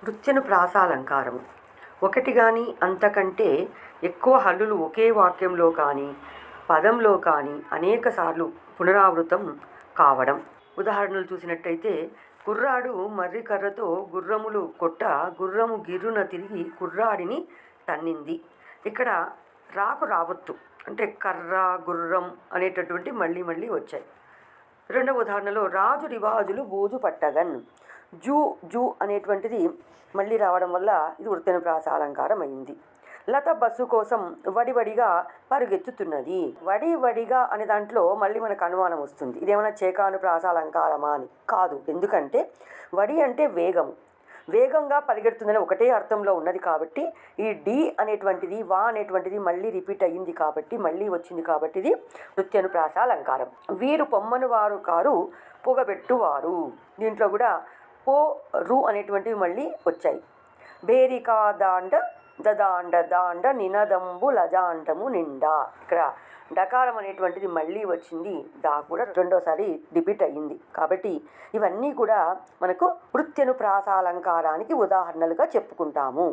నృత్యనుప్రాసాలంకారము ఒకటి కానీ అంతకంటే ఎక్కువ హల్లులు ఒకే వాక్యంలో కానీ పదంలో కానీ అనేకసార్లు పునరావృతం కావడం. ఉదాహరణలు చూసినట్టయితే, కుర్రాడు మర్రి కర్రతో గుర్రములు కొట్ట గుర్రము గిర్రున తిరిగి కుర్రాడిని తన్నింది. ఇక్కడ రాకు రావత్తు అంటే కర్ర గుర్రం అనేటటువంటి మళ్ళీ మళ్ళీ వచ్చాయి. రెండవ ఉదాహరణలో రాజు రివాజులు బూజు పట్టగన్. జూ జూ అనేటువంటిది మళ్ళీ రావడం వల్ల ఇది వృత్తనుప్రాసాలంకారం అయింది. లత బస్సు కోసం వడివడిగా పరుగెత్తుతున్నది. వడి వడిగా అనే దాంట్లో మళ్ళీ మనకు అనుమానం వస్తుంది, ఇదేమైనా చేకానుప్రాసాలంకారమా అని. కాదు, ఎందుకంటే వడి అంటే వేగం, వేగంగా పరిగెడుతుందని ఒకటే అర్థంలో ఉన్నది కాబట్టి ఈ డి అనేటువంటిది వా అనేటువంటిది మళ్ళీ రిపీట్ అయ్యింది కాబట్టి మళ్ళీ వచ్చింది కాబట్టి ఇది నృత్యనుప్రాసాలంకారం. వీరు పొమ్మను వారు కారు పొగబెట్టువారు, దీంట్లో కూడా పో రు అనేటువంటివి మళ్ళీ వచ్చాయి. బేరికా దాండ దదాండ దాండ నినదంబు లజాండము నిండా, ఇక్కడ డకారం అనేటువంటిది మళ్ళీ వచ్చింది, దా కూడా రెండోసారి రిపీట్ అయ్యింది. కాబట్టి ఇవన్నీ కూడా మనకు వృత్యనుప్రాసాలంకారానికి ఉదాహరణలుగా చెప్పుకుంటాము.